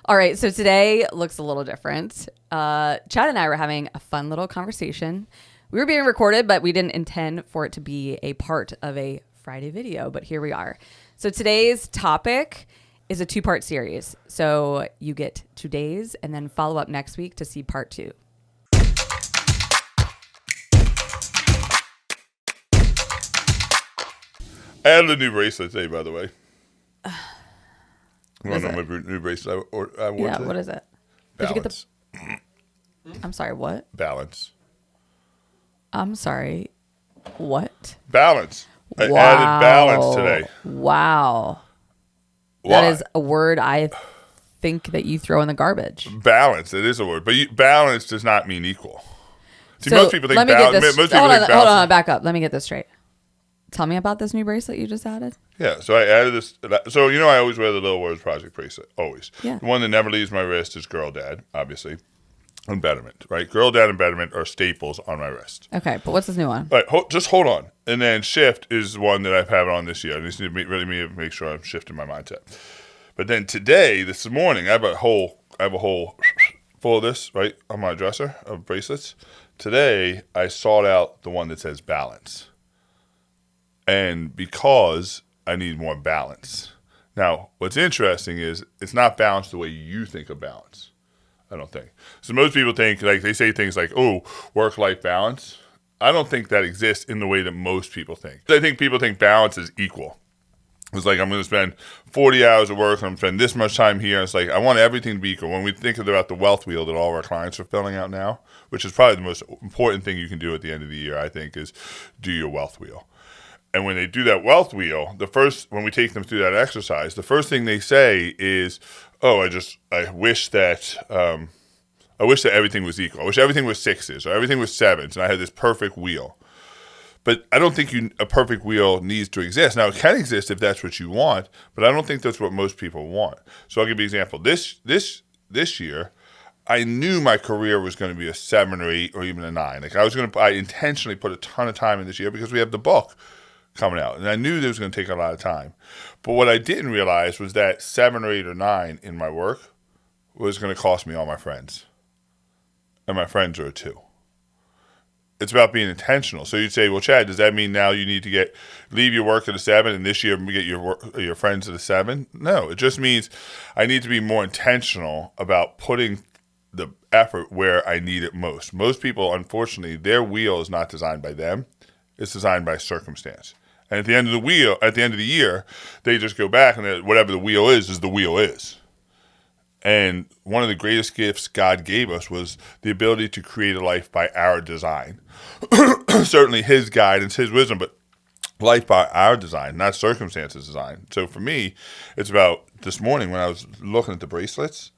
All right, so today looks a little different. Chad and I were having a fun little conversation. We were being recorded, but we didn't intend for it to be a part of a Friday video, but here we are. So today's topic is a 2-part series. So you get today's and then follow up next week to see part 2. I added a new bracelet today, by the way. You want to know my new bracelet I wore today? What is it? Balance. Did you get the... I'm sorry, what? Balance. I'm sorry, what? Balance. I added balance today. Wow. Why? That is a word I think that you throw in the garbage. Balance. It is a word. But balance does not mean equal. See, So most people think balance. Hold on, back up. Let me get this straight. Tell me about this new bracelet you just added. Yeah, so I added this. So, I always wear the Little Words Project bracelet. Always. Yeah. The one that never leaves my wrist is Girl Dad, obviously. And Betterment, right? Girl Dad and Betterment are staples on my wrist. Okay, but what's this new one? All right, just hold on. And then Shift is one that I've had on this year. I just need to really make sure I'm shifting my mindset. But then today, this morning, I have a whole full of this, right, on my dresser of bracelets. Today, I sought out the one that says balance. And because I need more balance. Now, what's interesting is it's not balanced the way you think of balance. I don't think. So most people think, like, they say things like, oh, work-life balance. I don't think that exists in the way that most people think. I think people think balance is equal. It's like, I'm going to spend 40 hours at work, and I'm going to spend this much time here. It's like, I want everything to be equal. When we think about the wealth wheel that all of our clients are filling out now, which is probably the most important thing you can do at the end of the year, I think, is do your wealth wheel. And when they do that wealth wheel, when we take them through that exercise, the first thing they say is, "Oh, I wish that everything was equal. I wish everything was 6s or everything was 7s, and I had this perfect wheel." But I don't think a perfect wheel needs to exist. Now, it can exist if that's what you want, but I don't think that's what most people want. So I'll give you an example. This year, I knew my career was going to be a 7 or 8 or even a 9. Like I intentionally put a ton of time in this year because we have the book coming out. And I knew there was going to take a lot of time. But what I didn't realize was that 7 or 8 or 9 in my work was going to cost me all my friends. And my friends are a 2. It's about being intentional. So you'd say, well, Chad, does that mean now you need to leave your work at a 7 and this year get your friends at a 7? No, it just means I need to be more intentional about putting the effort where I need it most. Most people, unfortunately, their wheel is not designed by them. It's designed by circumstance. And at the end of the year, they just go back and whatever the wheel is the wheel is. And one of the greatest gifts God gave us was the ability to create a life by our design. Certainly his guidance, his wisdom, but life by our design, not circumstances design. So for me, it's about this morning when I was looking at the bracelets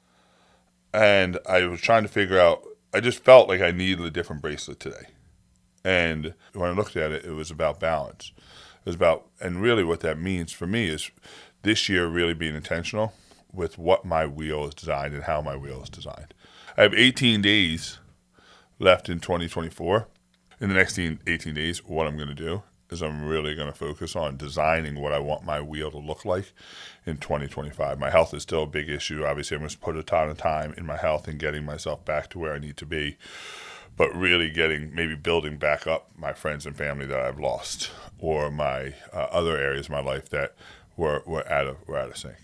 and I was trying to figure out, I just felt like I needed a different bracelet today. And when I looked at it, it was about balance. It was about, and really what that means for me is this year really being intentional with what my wheel is designed and how my wheel is designed. I have 18 days left in 2024. In the next 18 days, what I'm going to do is I'm really going to focus on designing what I want my wheel to look like in 2025. My health is still a big issue. Obviously, I'm going to put a ton of time in my health and getting myself back to where I need to be. But really maybe building back up my friends and family that I've lost, or my other areas of my life that were out of sync.